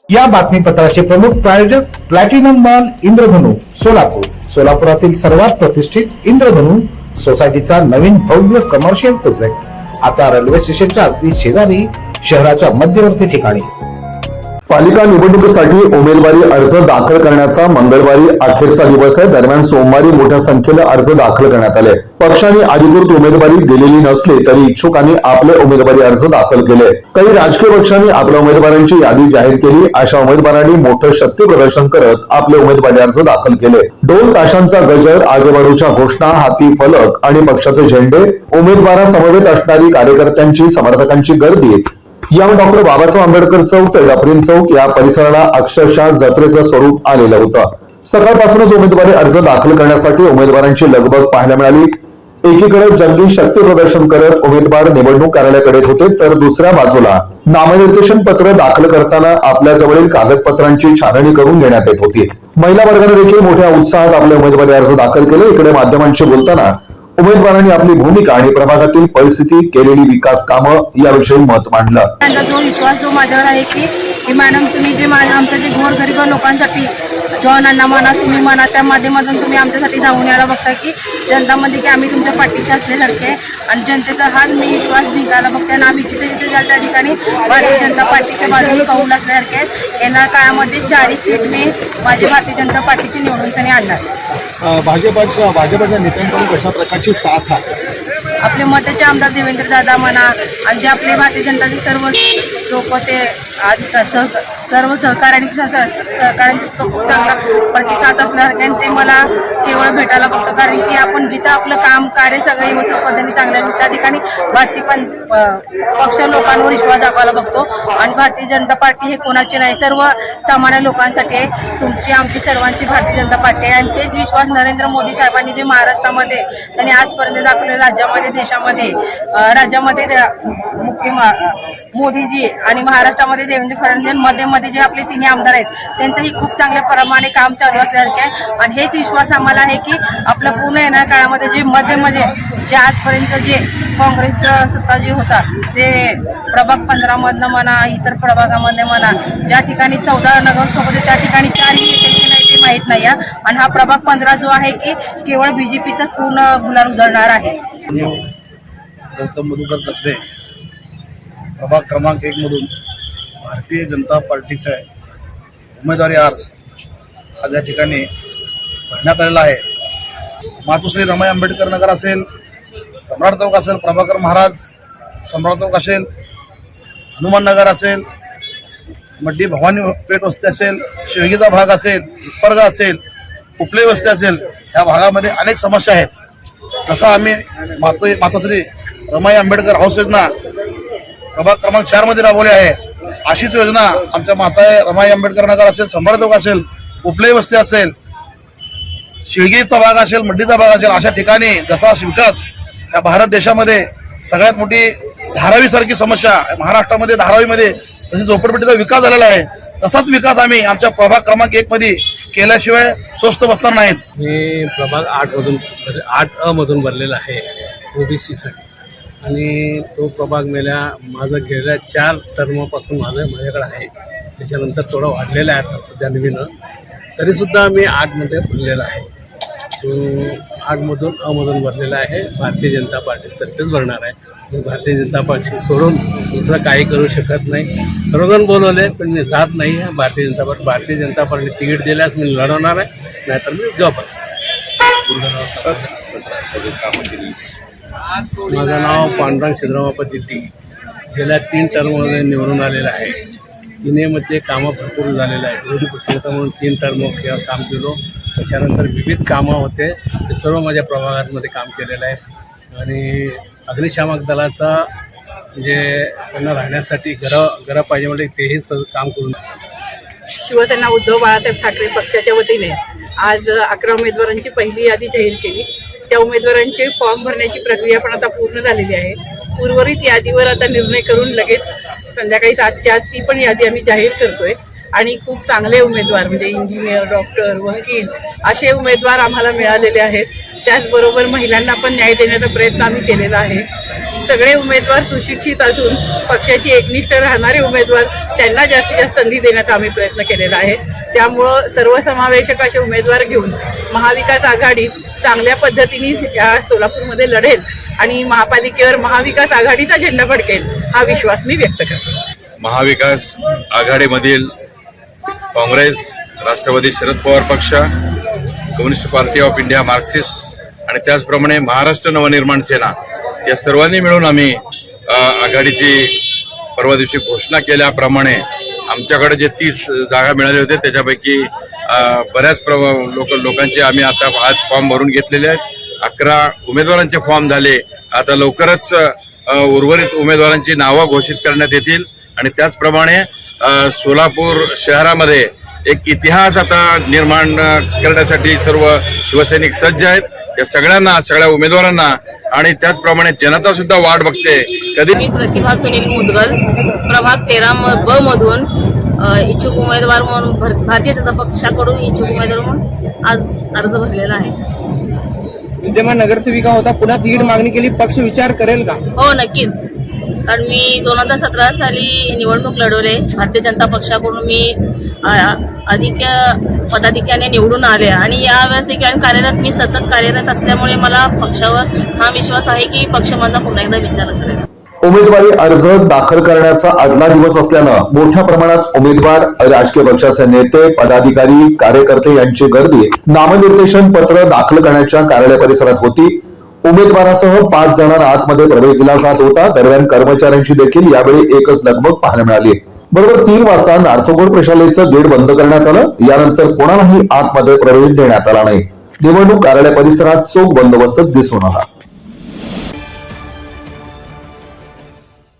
या बातमीपत्राचे प्रमुख प्रायोजक प्लॅटिनम मॉल इंद्रधनु सोलापूर। सोलापुरातील सर्वात प्रतिष्ठित इंद्रधनु सोसायटीचा नवीन भव्य कमर्शियल प्रोजेक्ट आता रेल्वे स्टेशनच्या अगदी शेजारी शहराच्या मध्यवर्ती ठिकाणी। पालिका निवडणुकीसाठी उमेदवारी अर्ज दाखल करण्याचा मंगळवारी अखेरचा दिवस आहे। दरम्यान सोमवारी मोठ्या संख्येने अर्ज दाखल करण्यात आले। पक्षाने अधिकृत उमेदवारी दिलेली नसली तरी इच्छुकांनी आपले उमेदवारी अर्ज दाखल केले। काही राजकीय पक्षांनी आपल्या उमेदवारांची यादी जाहीर केली। अशा उमेदवारांनी मोठे शक्ती प्रदर्शन करत आपले उमेदवारी अर्ज दाखल केले। ढोल ताशांचा गजर, आगेवाढीच्या घोषणा, हाती फलक आणि पक्षाचे झेंडे, उमेदवारासमवेत असणारी कार्यकर्त्यांची, समर्थकांची गर्दी यामुळे डॉक्टर बाबासाहेब आंबेडकर चौक ते एप्रिल चौक या परिसराला अक्षरशः जत्रेचं स्वरूप आलेलं होतं। सकाळपासूनच उमेदवारी अर्ज दाखल करण्यासाठी उमेदवारांची लगबग पाहायला मिळाली। एकीकडे जंगी शक्ती प्रदर्शन करत उमेदवार निवडणूक कार्यालयाकडे होते, तर दुसऱ्या बाजूला नामनिर्देशन पत्र दाखल करताना आपल्या जवळील कागदपत्रांची छाननी करून घेण्यात येत होती। महिला वर्गाने देखील मोठ्या उत्साहात आपले उमेदवारी अर्ज दाखल केले। इकडे माध्यमांशी बोलताना उमेदवारांनी आपली भूमिका आणि प्रभागातील परिस्थिती, केलेली विकास कामं याविषयी मत मांडलं। त्यांचा जो विश्वास जो माझ्यावर आहे की मॅडम तुम्ही जे आमच्या जे गोरगरीब लोकांसाठी जवानांना म्हणा, तुम्ही म्हणा, त्या माध्यमातून तुम्ही आमच्यासाठी धावून यायला बघता की जनतामध्ये की आम्ही तुमच्या पाठीशी असल्यासारखे आणि जनतेचा हाच मी विश्वास जिंकायला बघते आणि आम्ही जिथे जिथे जाल त्या ठिकाणी भारतीय जनता पार्टीच्या बाजूने कौल असल्यासारखे येणार काळामध्ये 40 सीट मी माझी भारतीय जनता पार्टीची निवडणुकीने आणणार। भाजपच्या नेत्यांकडून कशा प्रकारची साथ आहे? आपले मताचे आमदार देवेंद्र दादा म्हणा आणि जे आपले भारतीय जनताचे सर्व लोक ते आज सर्व सहकाऱ्यांचा खूप चांगला प्रतिसाद असल्यासारखे आणि ते मला केवळ भेटायला बघतो, कारण की आपण जिथं आपलं काम कार्य सगळे पद्धतीने चांगलं आहे त्या ठिकाणी भारतीय पक्ष लोकांवर विश्वास दाखवायला बघतो आणि भारतीय जनता पार्टी हे कोणाची नाही, सर्व सामान्य लोकांसाठी आहे। तुमची आमची सर्वांची भारतीय जनता पार्टी आहे आणि तेच विश्वास नरेंद्र मोदी साहेबांनी जे महाराष्ट्रामध्ये त्यांनी आजपर्यंत दाखवले, राज्यामध्ये देशामध्ये राज्यामध्ये मोदीजी आणि महाराष्ट्रामध्ये देवेंद्र फडणवीस मध्ये जे आपले तिन्ही आमदार आहेत त्यांचंही खूप चांगल्या प्रमाणे काम चालू असल्यासारखे आहे आणि हेच विश्वास आम्हाला आहे की आपल्या पूर्ण येणाऱ्या काळामध्ये जे मध्ये जे आजपर्यंत जे काँग्रेसचा सत्ता जी होता ते प्रभाग 15 मधनं म्हणा, इतर प्रभागामध्ये म्हणा, ज्या ठिकाणी 14 नगरसोबत त्या ठिकाणी 4 नाही ते माहीत नाही आहे आणि हा प्रभाग 15 जो आहे की केवळ बीजेपीचाच पूर्ण गुलाल उधळणार आहे। गौतम मधुकर कसबे, प्रभाग क्रमांक 1 मधून भारतीय जनता पार्टीचा उमेदवारी अर्ज आज या ठिकाणी भरण्यात आलेला आहे। मातोश्री रमाई आंबेडकर नगर असेल, सम्राट चौक असेल, प्रभाकर महाराज सम्राट चौक असेल, हनुमान नगर असेल, मड्डी भवानी पेठ वस्ती असेल, शेळगीचा भाग असेल, हिप्परगा असेल, उपले वस्ती असेल, या भागामध्ये अनेक समस्या आहेत। जसं आम्ही मातोश्री रमाई आंबेडकर हाऊस योजना प्रभाग क्रमांक 4 मध्ये राबवली आहे, अशीच योजना आमच्या माता रमाई आंबेडकर नगर असेल, सम्राट चौक असेल, उपले वस्ती असेल, शिळगीचा भाग असेल, मड्डीचा भाग असेल, अशा ठिकाणी जसा विकास या भारत देशामध्ये सगळ्यात मोठी धारावीसारखी समस्या महाराष्ट्रामध्ये धारावीमध्ये जशी झोपडपट्टीचा विकास झालेला आहे तसाच विकास आम्ही आमच्या प्रभाग क्रमांक 1 मध्ये केल्याशिवाय स्वस्थ बसणार नाहीत। मी प्रभाग 8 मधून भरलेला आहे ओबीसीसाठी आणि तो प्रभाग माझं गेल्या 4 टर्मपासून माझ्याकडे आहे, त्याच्यानंतर थोडं वाढलेलं आहे आता सध्या नवीन, तरीसुद्धा मी 8 मध्ये भरलेला आहे। तो 8 मधून मधून भरलेला आहे, भारतीय जनता पार्टीतर्फेच भरणार आहे। भारतीय जनता पार्टी सोडून दुसरं काही करू शकत नाही। सर्वजण बोलवले पण मी जात नाही आहे भारतीय जनता पार्टी तिकीट दिल्यास मी लढवणार आहे, नाहीतर मी गप आहे। माझं नाव पांडुरंग सिद्धरामप्पा दिट्टी, गेल्या 3 टर्ममध्ये निवडून आलेलं आहे। तिन्हीमध्ये कामं भरपूर झालेलं आहे। विरोधी पक्षनेता म्हणून 3 टर्म काम केलो, त्याच्यानंतर विविध कामं होते ते सर्व माझ्या प्रभागामध्ये काम केलेलं आहे आणि अग्निशामक दलाचा म्हणजे त्यांना राहण्यासाठी घरं पाहिजे म्हणजे तेही काम करून शिवसेना उद्धव बाळासाहेब ठाकरे पक्षाच्या वतीने आज 11 उमेदवारांची पहिली यादी जाहीर केली। त्या उमेदवारांचे फॉर्म भरण्याची प्रक्रिया पण आता पूर्ण झालेली आहे। उर्वरित यादीवर आता निर्णय करून लगेच संध्याकाळी 7च्या आत ती पण यादी आम्ही जाहीर करतोय आणि खूप चांगले उमेदवार म्हणजे इंजिनियर, डॉक्टर, वकील असे उमेदवार आम्हाला मिळालेले आहेत। त्याचबरोबर महिलांना पण न्याय देण्याचा प्रयत्न आम्ही केलेला आहे। सगळे उमेदवार सुशिक्षित असून पक्षाची एकनिष्ठ राहणारे उमेदवार त्यांना जास्तीत जास्त संधी देण्याचा आम्ही प्रयत्न केलेला आहे. त्यामुळं सर्वसमावेशक असे उमेदवार घेऊन महाविकास आघाडी चांगल्या पद्धतीने या सोलापूरमध्ये लढेल आणि महापालिकेवर महाविकास आघाडीचा झेंडा फडकेल हा विश्वास मी व्यक्त करते. महाविकास आघाडीमधील काँग्रेस, राष्ट्रवादी शरद पवार पक्ष, communist party of India Marxist आणि त्याचप्रमाणे महाराष्ट्र नवनिर्माण सेना या सर्वांनी मिळून आम्ही आघाडीची परवा दिवशी घोषणा केल्याप्रमाणे आमच्याकडे जे 30 जागा मिळाले होते त्याच्यापैकी बऱ्याच लोकांचे आम्ही आता आज फॉर्म भरून घेतलेले आहेत. 11 उमेदवारांचे फॉर्म झाले. आता लवकरच उर्वरित उमेदवारांची नावं घोषित करण्यात येतील आणि त्याचप्रमाणे सोलापूर शहरामध्ये एक इतिहास आता निर्माण करण्यासाठी सर्व शिवसैनिक सज्ज आहेत. या सगळ्या उमेदवारांना आणि त्याचप्रमाणे जनता सुद्धा वाट बघते. कधी मी प्रतिभा सुनील मुदगल प्रभाग 13 मधून इच्छुक उमेदवार म्हणून भारतीय जनता पक्षाकडून इच्छुक उमेदवार म्हणून आज अर्ज भरलेला आहे. विद्यमान नगरसेविका होता, पुन्हा तिकीट मागणी केली, पक्ष विचार करेल का? हो, नक्कीच. कारण मी 2017 साली निवडणूक लढवले. भारतीय जनता पक्षाकडून मी अधिक पदाधिकाऱ्याने निवडून आले आणि यावेळेस देखील कार्यरत मी सतत कार्यरत असल्यामुळे मला पक्षावर हा विश्वास आहे की पक्ष माझा पुन्हा एकदा विचार करेल. उमेदवारी अर्ज दाखल करण्याचा आदला दिवस असल्यानं मोठ्या प्रमाणात उमेदवार, राजकीय पक्षाचे नेते, पदाधिकारी, कार्यकर्ते यांची गर्दी नामनिर्देशन पत्र दाखल करण्याच्या कार्यालय परिसरात होती. उमेदवारासह 5 जणांना आतमध्ये प्रवेश दिला जात होता. दरम्यान कर्मचाऱ्यांची देखील यावेळी एकच लगबग पाहायला मिळाली. बरोबर 3 वाजता नार्थगोड प्रशालेचं गेट बंद करण्यात आलं. यानंतर कोणालाही आतमध्ये प्रवेश देण्यात आला नाही. निवडणूक कार्यालय परिसरात चोख बंदोबस्त दिसून आला.